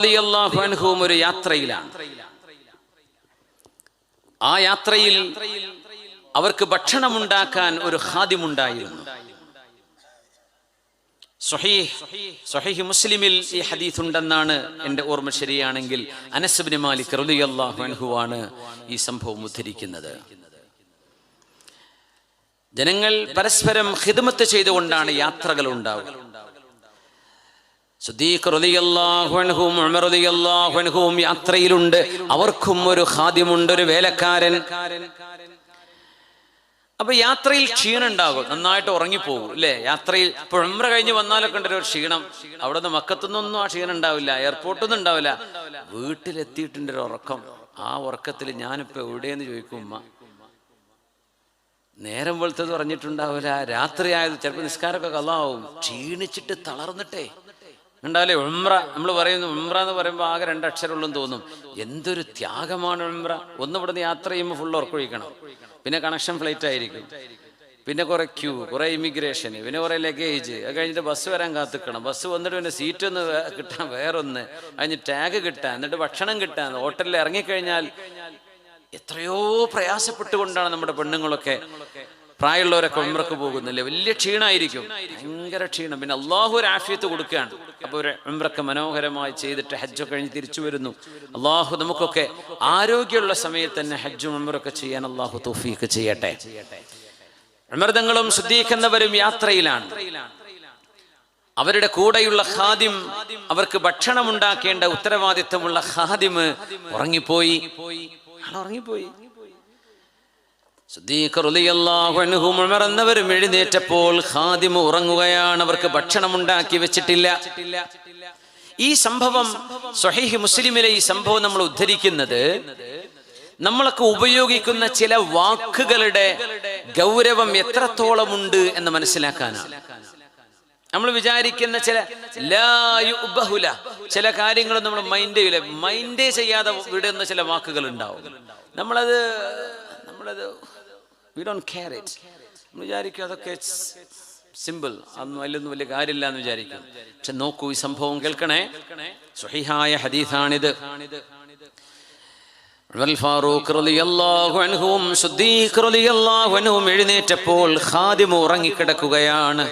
റളിയല്ലാഹു അൻഹുവും ഒരു യാത്രയിലാണ്. ആ യാത്രയിൽ അവർക്ക് ഭക്ഷണമുണ്ടാക്കാൻ ഒരു ഖാദിമുണ്ടായിരുന്നു. സ്വഹീഹ് മുസ്ലിമിൽ ഈ ഹദീസ് ഉണ്ടെന്നാണ് എൻ്റെ ഓർമ്മ ശരിയാണെങ്കിൽ. അനസ് ഇബ്നു മാലിക് റളിയല്ലാഹു അൻഹുവാണ് ഈ സംഭവം ഉദ്ധരിക്കുന്നത്. ജനങ്ങൾ പരസ്പരം ഖിദ്മത്ത് ചെയ്തുകൊണ്ടാണ് യാത്രകൾ ഉണ്ടാവുക. സിദ്ദീഖ് റളിയല്ലാഹു അൻഹുവും ഉമർ റളിയല്ലാഹു അൻഹുവും യാത്രയിലുണ്ട്. അവർക്കും ഒരു ഖാദിമുണ്ട്, ഒരു വേലക്കാരൻ. അപ്പൊ യാത്രയിൽ ക്ഷീണം ഉണ്ടാകും, നന്നായിട്ട് ഉറങ്ങിപ്പോകും അല്ലേ? യാത്രയിൽ ഇപ്പൊ ഉംറ കഴിഞ്ഞ് വന്നാലൊക്കെ ഉണ്ട് ഒരു ക്ഷീണം. അവിടെ നിന്ന് മക്കത്തുനിന്നൊന്നും ആ ക്ഷീണം ഉണ്ടാവില്ല, എയർപോർട്ടൊന്നും ഉണ്ടാവില്ല. വീട്ടിലെത്തിയിട്ടുണ്ട് ഒരു ഉറക്കം. ആ ഉറക്കത്തിൽ ഞാനിപ്പോ എവിടെയെന്ന് ചോദിക്കും ഉമ്മ. നേരം വെളുത്തത് പറഞ്ഞിട്ടുണ്ടാവില്ല, രാത്രി ആയത് ചിലപ്പോൾ നിസ്കാരമൊക്കെ കളാവും. ക്ഷീണിച്ചിട്ട് തളർന്നിട്ടേ ഉണ്ടാവില്ലേ. ഉംറ നമ്മൾ പറയുന്നു, ഉംറ എന്ന് പറയുമ്പോൾ ആകെ 2 അക്ഷരമുള്ളൂ തോന്നും. എന്തൊരു ത്യാഗമാണ് ഉംറ. ഒന്ന് ഇവിടുന്ന് യാത്ര ചെയ്യുമ്പോൾ ഫുൾ ഉറക്കൊഴിക്കണം, പിന്നെ കണക്ഷൻ ഫ്ലൈറ്റ് ആയിരിക്കും, പിന്നെ കുറെ ക്യൂ, കുറെ ഇമിഗ്രേഷൻ, പിന്നെ കുറെ ലഗേജ്. അത് കഴിഞ്ഞിട്ട് ബസ് വരാൻ കാത്തിക്കണം. ബസ് വന്നിട്ട് പിന്നെ സീറ്റ് ഒന്ന് കിട്ടാൻ വേറൊന്ന്, അതിന് ടാഗ് കിട്ടാൻ, എന്നിട്ട് ഭക്ഷണം കിട്ടാൻ, ഹോട്ടലിൽ ഇറങ്ങിക്കഴിഞ്ഞാൽ എത്രയോ പ്രയാസപ്പെട്ടുകൊണ്ടാണ് നമ്മുടെ പെണ്ണുങ്ങളൊക്കെ, പ്രായമുള്ളവരൊക്കെ ഉംറക്ക് പോകുന്നില്ലേ. വലിയ ക്ഷീണമായിരിക്കും, ഭയങ്കര ക്ഷീണം. പിന്നെ അള്ളാഹു ഒരു ആഫിയത്ത് കൊടുക്കുകയാണ്. അപ്പോൾ ഒരു ഉംറക്ക് മനോഹരമായി ചെയ്തിട്ട് ഹജ്ജൊക്കെ കഴിഞ്ഞ് തിരിച്ചു വരുന്നു. അള്ളാഹു നമുക്കൊക്കെ ആരോഗ്യമുള്ള സമയത്ത് തന്നെ ഹജ്ജും ഉംറയൊക്കെ ചെയ്യാൻ അള്ളാഹു തൗഫീഖ് ചെയ്യട്ടെ. ഉമർ തങ്ങളും സിദ്ദീഖ് എന്നവരും യാത്രയിലാണ്. അവരുടെ കൂടെയുള്ള ഖാദിം, അവർക്ക് ഭക്ഷണം ഉണ്ടാക്കേണ്ട ഉത്തരവാദിത്തമുള്ള ഖാദിം ഉറങ്ങിപ്പോയി. സിദ്ദീഖ് റളിയല്ലാഹു അൻഹു ഉമർ എന്നവരും എഴുന്നേറ്റപ്പോൾ ഖാദിം ഉറങ്ങുകയാണ്. അവർക്ക് ഭക്ഷണം ഉണ്ടാക്കി വെച്ചിട്ടില്ല. ഈ സംഭവം സ്വഹീഹ് മുസ്ലിമിലെ ഈ സംഭവം നമ്മൾ ഉദ്ധരിക്കുന്നത് നമ്മളൊക്കെ ഉപയോഗിക്കുന്ന ചില വാക്കുകളുടെ ഗൗരവം എത്രത്തോളമുണ്ട് എന്ന് മനസ്സിലാക്കാനാണ്. നമ്മൾ വിചാരിക്കുന്ന ചില കാര്യങ്ങൾ നമ്മൾ മൈൻഡേ ചെയ്യാതെ വിടുന്ന ചില വാക്കുകൾ ഉണ്ടാവും. നമ്മളത് we don't care it. നമ്മൾ വിചാരിക്കും അതൊക്കെ സിമ്പിൾ, അതൊന്നും അതിലൊന്നും വലിയ കാര്യമില്ല എന്ന് വിചാരിക്കും. പക്ഷെ നോക്കൂ, ഈ സംഭവം കേൾക്കണേ. സ്വഹീഹായ ഹദീസാണിത്. ഉമർ ഫാറൂഖ് റളിയല്ലാഹു അൻഹുവും സിദ്ദീഖ് റളിയല്ലാഹു അൻഹുവും എഴുന്നേറ്റപ്പോൾ ഖാദിം ഉറങ്ങിക്കിടക്കുകയാണ്.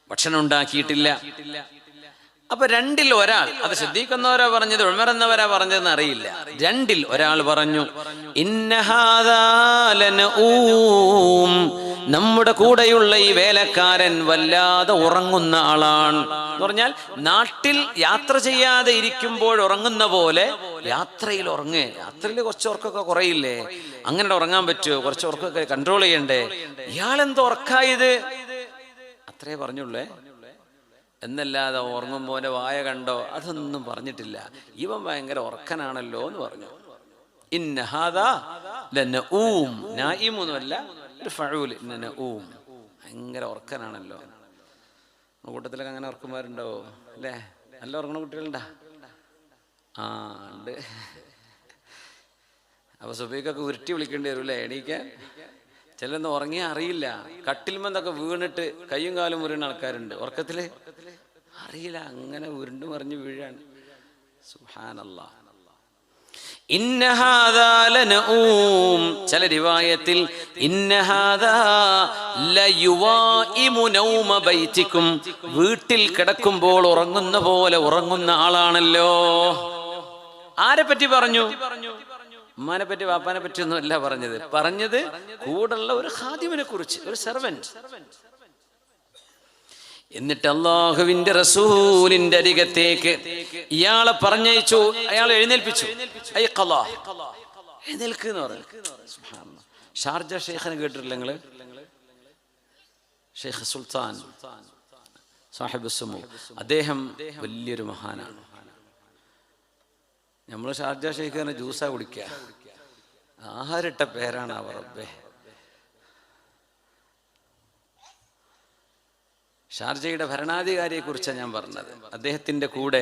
ഭക്ഷണം ഉണ്ടാക്കിയിട്ടില്ല. അപ്പൊ 2-ൽ ഒരാൾ, അത് സിദ്ദീഖ് എന്നവരാ പറഞ്ഞത് ഉമർ എന്നവരാ പറഞ്ഞതെന്ന് അറിയില്ല, 2-ൽ ഒരാൾ പറഞ്ഞു, ഇന്ന ഹാദാ ലനഊം, നമ്മുടെ കൂടെയുള്ള ഈ വേലക്കാരൻ വല്ലാതെ ഉറങ്ങുന്ന ആളാണ് എന്ന് പറഞ്ഞാൽ, നാട്ടിൽ യാത്ര ചെയ്യാതെ ഇരിക്കുമ്പോൾ ഉറങ്ങുന്ന പോലെ യാത്രയിൽ ഉറങ്ങേ. യാത്രയിൽ കുറച്ച് ഉറക്കമൊക്കെ കുറയില്ലേ, അങ്ങനെ ഉറങ്ങാൻ പറ്റുമോ? കുറച്ച് ഉറക്കമൊക്കെ കൺട്രോൾ ചെയ്യണ്ടേ? ഇയാളെന്തോ ഉറക്കായത്, അത്രേ പറഞ്ഞുള്ളേ എന്നല്ലാതെ ഉറങ്ങുമ്പോന്റെ വായ കണ്ടോ അതൊന്നും പറഞ്ഞിട്ടില്ല. ഇവൻ ഭയങ്കര ഉറക്കനാണല്ലോ എന്ന് പറഞ്ഞു. ഇന്ന ഹാദാ ലനഊം, നായിമൊന്നുമല്ല, ഒരു ഫഊൽ, നഊം, ഭയങ്കര ഉറക്കനാണല്ലോ. കൂട്ടത്തിലൊക്കെ അങ്ങനെ ഉറക്കന്മാരുണ്ടാവോ അല്ലേ? നല്ല ഉറങ്ങണ കുട്ടികളുണ്ടാ? ആ ഉണ്ട്. അപ്പൊ സുബൈക്കൊക്കെ ഉരുട്ടി വിളിക്കേണ്ടി വരും അല്ലേ എണീക്കാൻ? ചിലൊന്നും ഉറങ്ങിയാൽ അറിയില്ല, കട്ടിൽമെന്നൊക്കെ വീണിട്ട് കയ്യും കാലും മുറിയുന്ന ആൾക്കാരുണ്ട്. ഉറക്കത്തില് അറിയില്ല, അങ്ങനെ ഉരുണ്ടു മറിഞ്ഞു വീഴാണ്. സുബ്ഹാനല്ലാഹ്. ഇന്ന ഹാദാ ലനഊം, ചില റിവായത്തിൽ ഇന്ന ഹാദാ ലയുവാഇമു നൗമ ബൈതികും, വീട്ടിൽ കിടക്കുമ്പോൾ ഉറങ്ങുന്ന പോലെ ഉറങ്ങുന്ന ആളാണല്ലോ. ആരെ പറ്റി പറഞ്ഞു? ഉമ്മാനെ പറ്റി വാപ്പാനെ പറ്റി ഒന്നും അല്ല പറഞ്ഞത് കൂടുള്ള ഒരു ഖാദിമിനെ കുറിച്ച്, ഒരു സെർവന്റ്. എന്നിട്ട് അല്ലാഹുവിന്റെ റസൂലിന്റെ അരികത്തേക്ക് ഇയാളെ പറഞ്ഞയച്ചു. അയാൾ എഴുന്നേൽപ്പിച്ചു. എഴുന്നേൽക്കെന്ന് പറഞ്ഞു. സുബ്ഹാനല്ലാഹ്. ഷാർജ ഷെയ്ഖിനെ കേട്ടിട്ടില്ല നിങ്ങള്? ഷെയ്ഖ് സുൽത്താൻ സാഹിബ് സുമു, അദ്ദേഹം വലിയൊരു മഹാനാണ്. നമ്മൾ ഷാർജ ഷെയ്ഖിനെ ജ്യൂസാ കുടിക്കുക, ആഹാരിട്ട പേരാണ് അവർ. റബ്ബേ, ഷാർജയുടെ ഭരണാധികാരിയെ കുറിച്ചാണ് ഞാൻ പറഞ്ഞത്. അദ്ദേഹത്തിന്റെ കൂടെ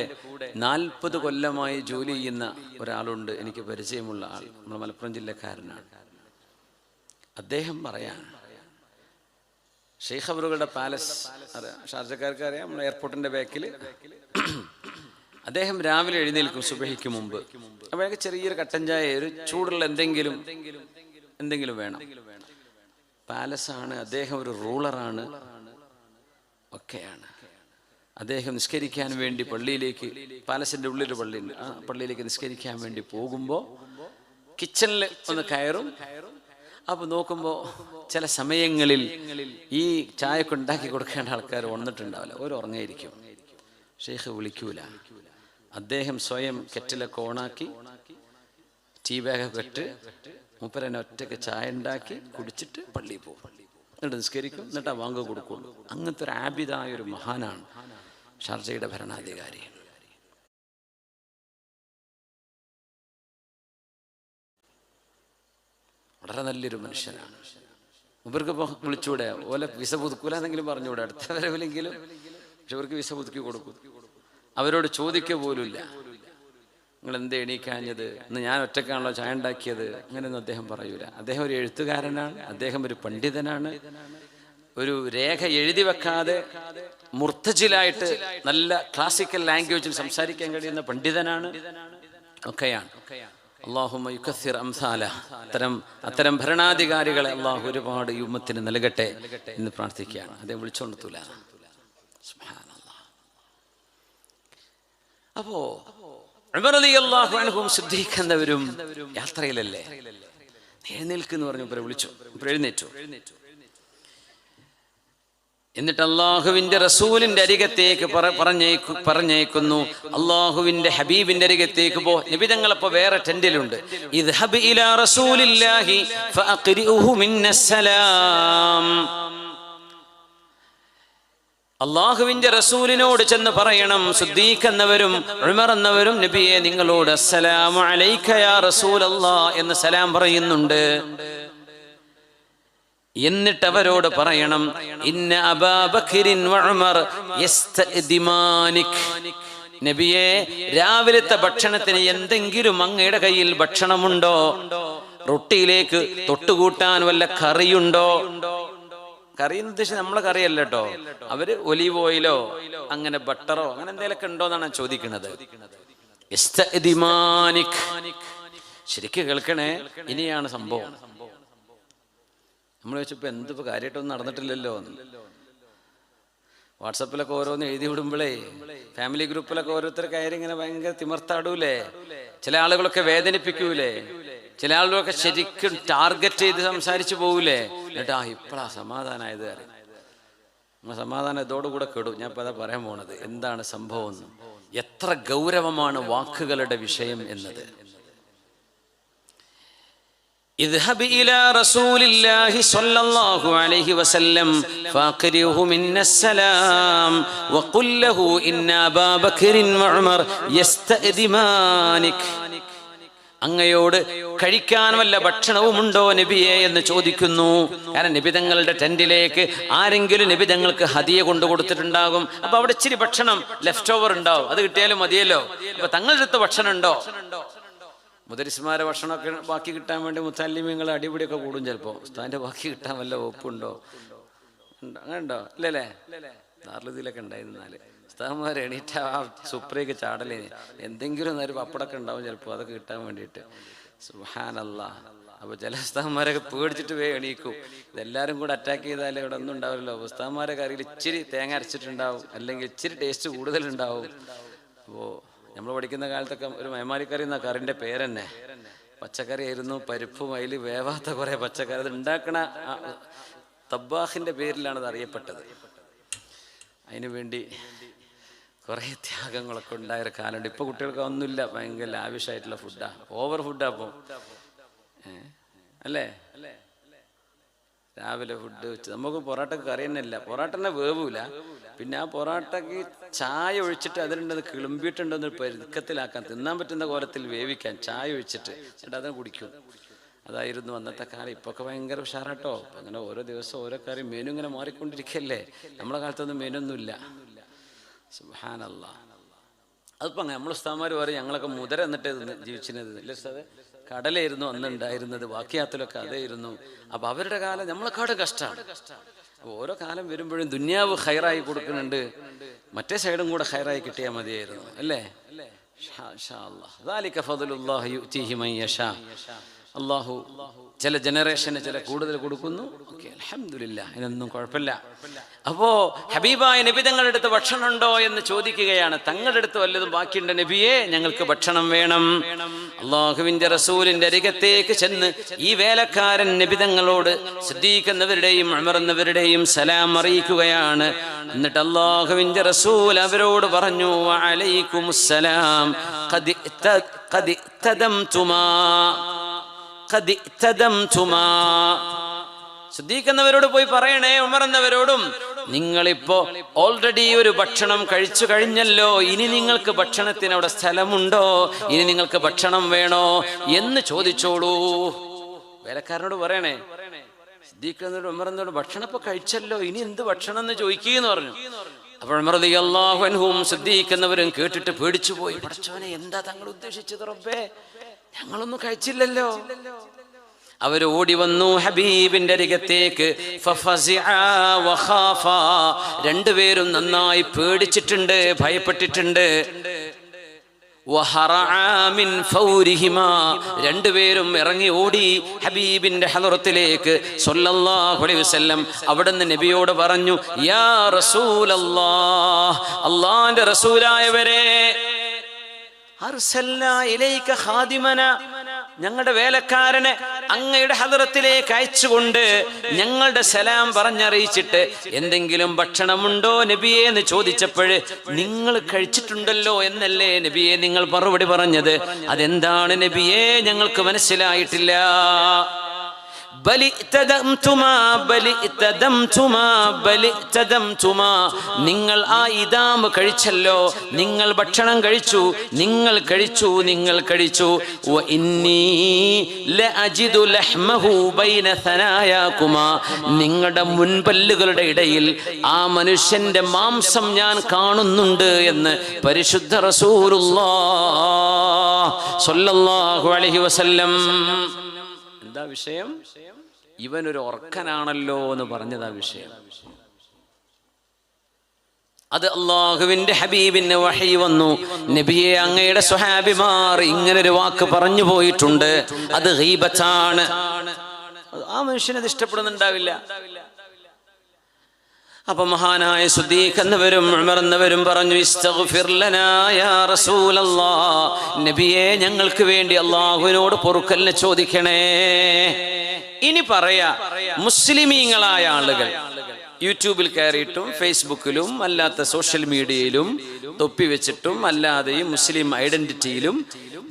40 കൊല്ലമായി ജോലി ചെയ്യുന്ന ഒരാളുണ്ട്, എനിക്ക് പരിചയമുള്ള ആൾ, നമ്മുടെ മലപ്പുറം ജില്ലക്കാരനാണ്. അദ്ദേഹം പറയാണ്, ഷെയ്ഖ് അവറുകളുടെ പാലസ് അറിയാം, ഷാർജക്കാർക്ക് അറിയാം, നമ്മുടെ എയർപോർട്ടിന്റെ ബാക്കിൽ അദ്ദേഹം രാവിലെ എഴുന്നേൽക്കും സുബഹിക്ക് മുമ്പ്. അപ്പോൾ ചെറിയൊരു കട്ടൻ ചായ, ഒരു ചൂടുള്ള എന്തെങ്കിലും വേണം. പാലസാണ്, അദ്ദേഹം ഒരു റൂളറാണ്, ഒക്കെയാണ്. അദ്ദേഹം നിസ്കരിക്കാൻ വേണ്ടി പള്ളിയിലേക്ക്, പാലസിൻ്റെ ഉള്ളിലൊരു പള്ളിയുണ്ട്, ആ പള്ളിയിലേക്ക് നിസ്കരിക്കാൻ വേണ്ടി പോകുമ്പോൾ കിച്ചണിൽ ഒന്ന് കയറും. അപ്പോൾ നോക്കുമ്പോൾ ചില സമയങ്ങളിൽ ഈ ചായക്ക് ഉണ്ടാക്കി കൊടുക്കേണ്ട ആൾക്കാർ വന്നിട്ടുണ്ടാവില്ല, ഒരു ഉറങ്ങിയിരിക്കും. ഷെയ്ഖ് വിളിക്കൂല. അദ്ദേഹം സ്വയം കെറ്റിലൊക്കെ ഓണാക്കി ടീ ബാഗൊക്കെ ഇട്ട് മൂപ്പരനെ ഒറ്റയ്ക്ക് ചായ ഉണ്ടാക്കി കുടിച്ചിട്ട് പള്ളിയിൽ പോകും. എന്നിട്ട് നിസ്കരിക്കും, എന്നിട്ട് ആ വാങ്ങ് കൊടുക്കുള്ളൂ. അങ്ങനത്തെ ഒരു ആബിദായൊരു മഹാനാണ് ഷാർജയുടെ ഭരണാധികാരി. വളരെ നല്ലൊരു മനുഷ്യനാണ്. ഇവർക്ക് ഇപ്പോൾ വിളിച്ചുകൂടെ, ഓലെ വിസ പുതുക്കൂല എന്നെങ്കിലും പറഞ്ഞുകൂടെ, അടുത്ത വരവിലെങ്കിലും. പക്ഷെ ഇവർക്ക് വിസ പുതുക്കി കൊടുക്കും. അവരോട് ചോദിക്കുക പോലുമില്ല, നിങ്ങൾ എന്തേ എണീക്കാഞ്ഞത്, ഇന്ന് ഞാൻ ഒറ്റക്കാണല്ലോ ചായ ഉണ്ടാക്കിയത്, അങ്ങനെയൊന്നും അദ്ദേഹം പറയൂല. അദ്ദേഹം ഒരു എഴുത്തുകാരനാണ്, അദ്ദേഹം ഒരു പണ്ഡിതനാണ്. ഒരു രേഖ എഴുതി വെക്കാതെ മുർത്തജിലായിട്ട് നല്ല ക്ലാസിക്കൽ ലാംഗ്വേജിൽ സംസാരിക്കാൻ കഴിയുന്ന പണ്ഡിതനാണ്, ഒക്കെയാണ്. അല്ലാഹുമ്മ യുകസ്സിർ അംസാല. അത്തരം ഭരണാധികാരികളെ അള്ളാഹു ഒരുപാട് ഈ ഉമ്മത്തിന് നൽകട്ടെ എന്ന് പ്രാർത്ഥിക്കുകയാണ്. അദ്ദേഹം വിളിച്ചോണ്ടത്തൂല. സുബ്ഹാനല്ലാഹ്. അപ്പോ ഉമർ റളിയല്ലാഹു അൻഹും സിദ്ദീഖ് യാത്രയിലല്ലേ, എഴുന്നേൽക്കെന്ന് പറഞ്ഞു. ഇവരെ വിളിച്ചു, എഴുന്നേറ്റു. എന്നിട്ട് അള്ളാഹുവിന്റെ റസൂലിന്റെ അരികത്തേക്ക് പറഞ്ഞേക്കുന്നു. അള്ളാഹുവിന്റെ ഹബീബിന്റെ അരികത്തേക്ക് പോ. നബി തങ്ങളപ്പോ വേറെ ടെന്റിലുണ്ട്. ഇദ്ഹബ് ഇലാ റസൂലില്ലാഹി ഫഅഖ്രിഉഹു മിന്നസ്സലാം. അള്ളാഹുവിന്റെ റസൂലിനോട് ചെന്ന് പറയണം, സിദ്ദീഖ് എന്നവരും ഉമർ എന്നവരും നബിയെ നിങ്ങളോട് അസ്സലാമു അലൈക യാ റസൂലല്ലാഹ് എന്ന് സലാം പറയുന്നുണ്ട്. എന്നിട്ട് അവരോട് പറയണം, ഇന്ന അബൂബക്കറിൻ വ ഉമർ യസ്തഅദിമാനിക്. നബിയെ, രാവിലത്തെ ഭക്ഷണത്തിന് എന്തെങ്കിലും അങ്ങയുടെ കയ്യിൽ ഭക്ഷണമുണ്ടോ? റൊട്ടിയിലേക്ക് തൊട്ടുകൂട്ടാൻ വല്ല കറിയുണ്ടോ? കറി എന്ന് ഉദ്ദേശിച്ച് നമ്മളെ കറിയല്ല കേട്ടോ, അവര് ഒലീവ് ഓയിലോ അങ്ങനെ ബട്ടറോ അങ്ങനെ എന്തെങ്കിലുമൊക്കെ ഉണ്ടോ എന്നാണ് ചോദിക്കുന്നത്. യസ്തഅദിമാനിക്. ശരിക്കും കേൾക്കണേ, ഇനിയാണ് സംഭവം. നമ്മൾ വെച്ചപ്പോ എന്തിപ്പോ കാര്യമായിട്ടൊന്നും നടന്നിട്ടില്ലല്ലോ. വാട്സപ്പിലൊക്കെ ഓരോന്ന് എഴുതി വിടുമ്പോഴേ, ഫാമിലി ഗ്രൂപ്പിലൊക്കെ ഓരോരുത്തർ കയറി ഇങ്ങനെ ഭയങ്കര തിമർത്താടൂലേ, ചില ആളുകളൊക്കെ വേദനിപ്പിക്കൂലേ, ചില ആളുകളൊക്കെ ശരിക്കും ടാർഗറ്റ് ചെയ്ത് സംസാരിച്ചു പോകൂലേ. എന്നിട്ട് ഇപ്പോഴാ സമാധാനമായത് കാര്യം. നമ്മൾ സമാധാനം ഇതോടുകൂടെ കെടും. ഞാൻ ഇപ്പൊ അതാ പറയാൻ പോണത്, എന്താണ് സംഭവം, എത്ര ഗൗരവമാണ് വാക്കുകളുടെ വിഷയം എന്നത്. اذهب إلى رسول الله صلى الله عليه وسلم فاقرئه منا السلام وقل له إن أبا بكر وعمر يستأذنانك. അങ്ങയോട് കഴിക്കാൻ വല്ല ഭക്ഷണവുമുണ്ടോ നബിയെ എന്ന് ചോദിക്കുന്നു. കാരണം നബി തങ്ങളുടെ ടെന്റിലേക്ക് ആരെങ്കിലും നബി തങ്ങൾക്ക് ഹദിയ കൊണ്ടു കൊടുത്തിട്ടുണ്ടാകും. അപ്പൊ അവിടെ ഇച്ചിരി ഭക്ഷണം ലെഫ്റ്റ് ഓവർ ഉണ്ടാവും, അത് കിട്ടിയാലും മതിയല്ലോ. അപ്പൊ തങ്ങളുടെ അടുത്ത് ഭക്ഷണം ഉണ്ടോ? മുദരിസ്മാരെ ഭക്ഷണമൊക്കെ ബാക്കി കിട്ടാൻ വേണ്ടി മുത്തല്ലിമീങ്ങൾ അടിപിടിയൊക്കെ കൂടും ചിലപ്പോൾ. ഉസ്താദിന്റെ ബാക്കി കിട്ടാൻ വല്ല ഒപ്പുണ്ടോ? അങ്ങനെ ഉണ്ടോ? ഇല്ലല്ലേ? നാർലതിയിലൊക്കെ ഉണ്ടായിരുന്നാല് ഉസ്താദ്മാർ എണീറ്റ ആ സുപ്രയ്ക്ക് ചാടലേ, എന്തെങ്കിലും ഒരു പപ്പടമൊക്കെ ഉണ്ടാവും ചിലപ്പോൾ, അതൊക്കെ കിട്ടാൻ വേണ്ടിയിട്ട്. സുബ്ഹാനല്ലാഹ്. അപ്പോൾ ചില ഉസ്താദ്മാരൊക്കെ പേടിച്ചിട്ട് എണീക്കും. ഇതെല്ലാവരും കൂടെ അറ്റാക്ക് ചെയ്താലേ ഇവിടെ ഒന്നും ഉണ്ടാവില്ലല്ലോ. ഉസ്താദ്മാരെ കറിയിൽ ഇച്ചിരി തേങ്ങ അരച്ചിട്ടുണ്ടാവും, അല്ലെങ്കിൽ ഇച്ചിരി ടേസ്റ്റ് കൂടുതലുണ്ടാവും. അപ്പോൾ നമ്മൾ പഠിക്കുന്ന കാലത്തൊക്കെ ഒരു മേമാലിക്കറി എന്ന കറിൻ്റെ പേരെന്നെ പച്ചക്കറി ആയിരുന്നു. പരിപ്പും അതിൽ വേവാത്ത കുറേ പച്ചക്കറി, അത് ഉണ്ടാക്കണ തബ്ബാഖിൻ്റെ പേരിലാണ് അത് അറിയപ്പെട്ടത്. അതിനു വേണ്ടി കുറേ ത്യാഗങ്ങളൊക്കെ ഉണ്ടായൊരു കാലമുണ്ട്. ഇപ്പോൾ കുട്ടികൾക്ക് ഒന്നുമില്ല, ഭയങ്കര ലാവിഷായിട്ടുള്ള ഫുഡാണ്, ഓവർ ഫുഡാ. അപ്പോൾ അല്ലേ, രാവിലെ ഫുഡ് വെച്ച് നമുക്ക് പൊറോട്ടക്ക് കറി തന്നെ ഇല്ല, പൊറോട്ട തന്നെ വേവൂല. പിന്നെ ആ പൊറോട്ടക്ക് ചായ ഒഴിച്ചിട്ട് അതിലുണ്ടത് കിളുമ്പിയിട്ടുണ്ടെന്ന് പെരുക്കത്തിലാക്കാൻ, തിന്നാൻ പറ്റുന്ന കോലത്തിൽ വേവിക്കാൻ ചായ ഒഴിച്ചിട്ട് എന്നിട്ട് അതിനെ കുടിക്കും. അതായിരുന്നു അന്നത്തെ കാലം. ഇപ്പൊക്കെ ഭയങ്കര ഉഷാറാട്ടോ. അങ്ങനെ ഓരോ ദിവസം ഓരോ കറി മെനു ഇങ്ങനെ മാറിക്കൊണ്ടിരിക്കല്ലേ. നമ്മളെ കാലത്തൊന്നും മെനു ഒന്നുമില്ല. സുബ്ഹാനല്ലാഹ്. അതിപ്പോൾ അങ്ങനെ നമ്മൾ ഉസ്താദ്മാർ പറയും, ഞങ്ങളൊക്കെ മുതര എന്നിട്ട് ജീവിച്ചിരുന്നത് ഇല്ല ഉസ്താദേ, കടലായിരുന്നു അന്ന് ഉണ്ടായിരുന്നത്, വാക്യാത്തിലൊക്കെ അതായിരുന്നു. അപ്പൊ അവരുടെ കാലം നമ്മളെക്കാട് കഷ്ടമാണ്. ഓരോ കാലം വരുമ്പോഴും ദുന്യാവ് ഖൈറായി കൊടുക്കുന്നുണ്ട്, മറ്റേ സൈഡും കൂടെ ഖൈറായി കിട്ടിയാൽ മതിയായിരുന്നു അല്ലേ? അള്ളാഹു ചില ജനറേഷന് ചില കൂടുതൽ കൊടുക്കുന്നു. ഓക്കെ, അൽഹംദുലില്ലാഹ്, ഇതിനൊന്നും കുഴപ്പമില്ല. അപ്പോ ഹബീബായ നബി തങ്ങളുടെ അടുത്ത് ഭക്ഷണം ഉണ്ടോ എന്ന് ചോദിക്കുകയാണ്. തങ്ങളുടെ അടുത്ത് വല്ലതും ബാക്കിയുണ്ട് നബിയെ, ഞങ്ങൾക്ക് ഭക്ഷണം വേണം. അള്ളാഹുവിന്റെ റസൂലിന്റെ അരികത്തേക്ക് ചെന്ന് ഈ വേലക്കാരൻ നബി തങ്ങളോട് സിദ്ദീഖ് എന്നവരുടെയും ഉമർ എന്നവരുടെയും സലാം അറിയിക്കുകയാണ്. എന്നിട്ട് അള്ളാഹുവിന്റെ റസൂൽ അവരോട് പറഞ്ഞു, വഅലൈക്കുമുസ്സലാം, ഖദ് ഇഖ്തദംതുമാ സിദ്ദീഖ് എന്നവരോട് പോയി പറയണേ, ഉമർ എന്നവരോടും, നിങ്ങളിപ്പോ ഓൾറെഡി ഒരു ഭക്ഷണം കഴിച്ചു കഴിഞ്ഞല്ലോ, ഇനി നിങ്ങൾക്ക് ഭക്ഷണത്തിന് അവിടെ സ്ഥലമുണ്ടോ, ഇനി നിങ്ങൾക്ക് ഭക്ഷണം വേണോ എന്ന് ചോദിച്ചോളൂ. വേലക്കാരനോട് പറയണേ. സിദ്ദീഖ് എന്നോട് ഉമർ എന്നോട് ഭക്ഷണം ഇപ്പൊ കഴിച്ചല്ലോ, ഇനി എന്ത് ഭക്ഷണം എന്ന് ചോദിക്കുകയെന്ന് പറഞ്ഞു. അപ്പോൾ ഉമർ റളിയല്ലാഹു അൻഹും സിദ്ദീഖ് എന്നവരും കേട്ടിട്ട് പേടിച്ചു പോയി. പടച്ചോനെ, എന്താ തങ്ങൾ ഉദ്ദേശിച്ചത് റബ്ബേ, ഞങ്ങളൊന്നും കഴിച്ചില്ലല്ലോ. അവർ ഓടി വന്നു ഹബീബിന്റെ അരികത്തേക്ക്. രണ്ടുപേരും നന്നായി പേടിച്ചിട്ടുണ്ട്, ഭയപ്പെട്ടിട്ടുണ്ട്. രണ്ടുപേരും ഇറങ്ങി ഓടി ഹബീബിന്റെ ഹളറത്തിലേക്ക് സ്വല്ലല്ലാഹു അലൈഹി വസല്ലം. അവിടുന്ന് നബിയോട് പറഞ്ഞു, യാ റസൂലല്ലാഹ്, അല്ലാഹുവിന്റെ റസൂലായവരെ, അർസൽനാ ഇലൈക ഖാദിമന, ഞങ്ങളുടെ വേലക്കാരനെ അങ്ങയുടെ ഹദറത്തിലേക്ക് അയച്ചുകൊണ്ട് ഞങ്ങളുടെ സലാം പറഞ്ഞറിയിച്ചിട്ട് എന്തെങ്കിലും ഭക്ഷണമുണ്ടോ നബിയെ എന്ന് ചോദിച്ചപ്പോൾ നിങ്ങൾ കഴിച്ചിട്ടുണ്ടല്ലോ എന്നല്ലേ നബിയെ നിങ്ങൾ മറുപടി പറഞ്ഞത്? അതെന്താണ് നബിയെ, ഞങ്ങൾക്ക് മനസ്സിലായിട്ടില്ല. നിങ്ങൾ ആ ഇദാം കഴിച്ചല്ലോ, നിങ്ങൾ ഭക്ഷണം കഴിച്ചു, നിങ്ങൾ കഴിച്ചു, നിങ്ങൾ കഴിച്ചു. നിങ്ങളുടെ മുൻപല്ലുകളുടെ ഇടയിൽ ആ മനുഷ്യന്റെ മാംസം ഞാൻ കാണുന്നുണ്ട് എന്ന് പരിശുദ്ധ റസൂലുള്ളാഹ് സ്വല്ലല്ലാഹു അലൈഹി വസല്ലം. എന്താ വിഷയം? ഇവനൊരു ഓർക്കനാണല്ലോ എന്ന് പറഞ്ഞതാ വിഷയം. അത് അള്ളാഹുവിന്റെ ഹബീബിന് വഹി വന്നു, നബിയെ അങ്ങയുടെ സ്വഹാബിമാർ ഇങ്ങനൊരു വാക്ക് പറഞ്ഞു പോയിട്ടുണ്ട്, അത് ഗീബത്താണ്. ആ മനുഷ്യനത് ഇഷ്ടപ്പെടുന്നുണ്ടാവില്ല. അപ്പൊ മഹാനായ സിദ്ദീഖ് എന്നവരും ഉമർ എന്നവരും പറഞ്ഞു, ഇസ്തഗ്ഫിർ ലനാ യാ റസൂലല്ലാഹ്, നബിയെ ഞങ്ങൾക്ക് വേണ്ടി അല്ലാഹുവിനോട് പൊറുക്കലിനെ ചോദിക്കണേ. ഇനി പറയാ, മുസ്ലിമീങ്ങളായ ആളുകൾ യൂട്യൂബിൽ കയറിയിട്ടും ഫേസ്ബുക്കിലും അല്ലാത്ത സോഷ്യൽ മീഡിയയിലും തൊപ്പി വെച്ചിട്ടും അല്ലാതെയും മുസ്ലിം ഐഡന്റിറ്റിയിലും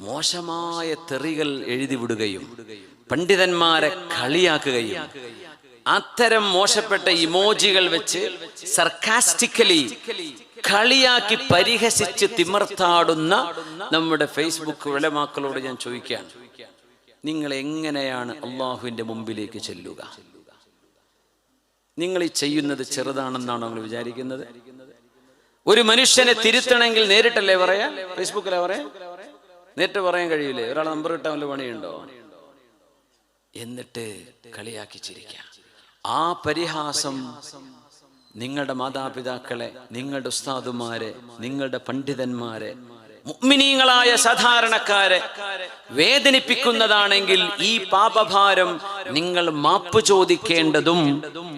മോശമായ തെറികൾ എഴുതി വിടുകയും പണ്ഡിതന്മാരെ കളിയാക്കുകയും അത്തരം മോശപ്പെട്ട ഇമോജികൾ വെച്ച് സർക്കാസ്റ്റിക്കലി കളിയാക്കി പരിഹസിച്ച് തിമർത്താടുന്ന നമ്മുടെ ഫേസ്ബുക്ക് ഉലമാക്കളോട് ഞാൻ ചോദിക്കുകയാണ്, നിങ്ങൾ എങ്ങനെയാണ് അള്ളാഹുവിന്റെ മുമ്പിലേക്ക് ചെല്ലുക? നിങ്ങൾ ഈ ചെയ്യുന്നത് ചെറുതാണെന്നാണ് നമ്മൾ വിചാരിക്കുന്നത്? ഒരു മനുഷ്യനെ തിരുത്തണമെങ്കിൽ നേരിട്ടല്ലേ പറയാ? ഫേസ്ബുക്കിലെ പറയാ? നേരിട്ട് പറയാൻ കഴിയില്ലേ? ഒരാളെ നമ്പർ കിട്ടാൻ വല്ല പണിയുണ്ടോ? എന്നിട്ട് കളിയാക്കി ചിരിക്കാം. ആ പരിഹാസം നിങ്ങളുടെ മാതാപിതാക്കളെ, നിങ്ങളുടെ ഉസ്താദുമാരെ, നിങ്ങളുടെ പണ്ഡിതന്മാരെ, മുഅ്മിനീങ്ങളായ സാധാരണക്കാരെ വേദനിപ്പിക്കുന്നതാണെങ്കിൽ ഈ പാപഭാരം നിങ്ങൾ മാപ്പ് ചോദിക്കേണ്ടതും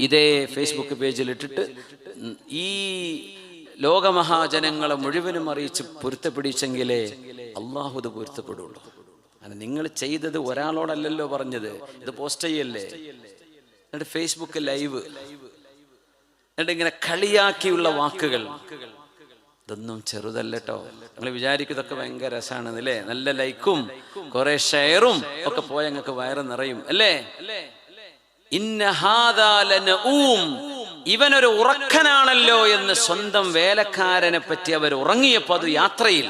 ഇതേ ഫേസ്ബുക്ക് പേജിൽ ഇട്ടിട്ട് ഈ ലോകമഹാജനങ്ങളെ മുഴുവനും അറിയിച്ച് പൊരുത്തപ്പെടിച്ചെങ്കിലേ അള്ളാഹു ഇത് പൊരുത്തപ്പെടുള്ളൂ. അങ്ങനെ നിങ്ങൾ ചെയ്തത് ഒരാളോടല്ലല്ലോ പറഞ്ഞത്, ഇത് പോസ്റ്റ് ചെയ്യല്ലേ, എന്നിട്ട് ഫേസ്ബുക്ക് ലൈവ്, എന്നിട്ട് ഇങ്ങനെ കളിയാക്കിയുള്ള വാക്കുകൾ, ഇതൊന്നും ചെറുതല്ല കേട്ടോ. നിങ്ങൾ വിചാരിക്കുന്നതൊക്കെ ഭയങ്കര രസമാണ് അല്ലേ? നല്ല ലൈക്കും കുറെ ഷെയറും ഒക്കെ പോയ ഞങ്ങൾക്ക് വയറ് നിറയും അല്ലേ? ഇന്ന ഹാദാ ലനഊം, ഇവനൊരു ഉറക്കനാണല്ലോ എന്ന് സ്വന്തം വേലക്കാരനെ പറ്റി അവർ ഉറങ്ങിയപ്പോ അത് യാത്രയിൽ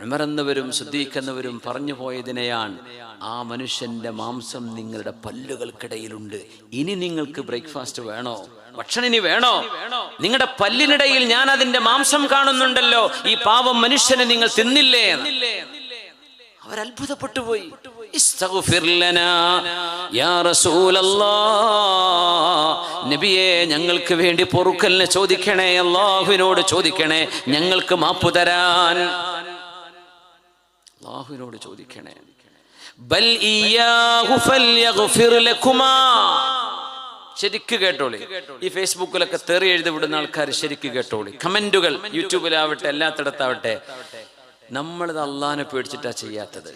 ഉമർ എന്നവരും സിദ്ദീഖ് എന്നവരും പറഞ്ഞു പോയതിനെയാണ്. ആ മനുഷ്യന്റെ മാംസം നിങ്ങളുടെ പല്ലുകൾക്കിടയിലുണ്ട്, ഇനി നിങ്ങൾക്ക് ബ്രേക്ക്ഫാസ്റ്റ് വേണോ, ഭക്ഷണം ഇനി വേണോ? നിങ്ങളുടെ പല്ലിനിടയിൽ ഞാൻ അതിന്റെ മാംസം കാണുന്നുണ്ടല്ലോ, ഈ പാവം മനുഷ്യനെ നിങ്ങൾ തിന്നില്ലേ? അവരത്ഭുതപ്പെട്ടു പോയി. ഇസ്തഗ്ഫിർ ലനാ യാ റസൂലല്ലാഹ്, നബിയേ ഞങ്ങൾക്ക് വേണ്ടി പൊറുക്കലിനെ ചോദിക്കണേ, അല്ലാഹുവിനോട് ചോദിക്കണേ ഞങ്ങൾക്ക് മാപ്പ് തരാൻ, അല്ലാഹുവിനോട് ചോദിക്കണേ. ബൽ ഇയ്യാഹു ഫൽയഗ്ഫിർ ലകുമാ. ശരിക്ക് കേട്ടോളി, ഈ ഫേസ്ബുക്കിലൊക്കെ തെറി എഴുതി വിടുന്ന ആൾക്കാർ ശരിക്ക് കേട്ടോളി. കമന്റുകൾ യൂട്യൂബിലാവട്ടെ എല്ലാത്തിടത്താവട്ടെ, നമ്മളിത് അള്ളാഹിനെ പേടിച്ചിട്ടാ ചെയ്യാത്തത്.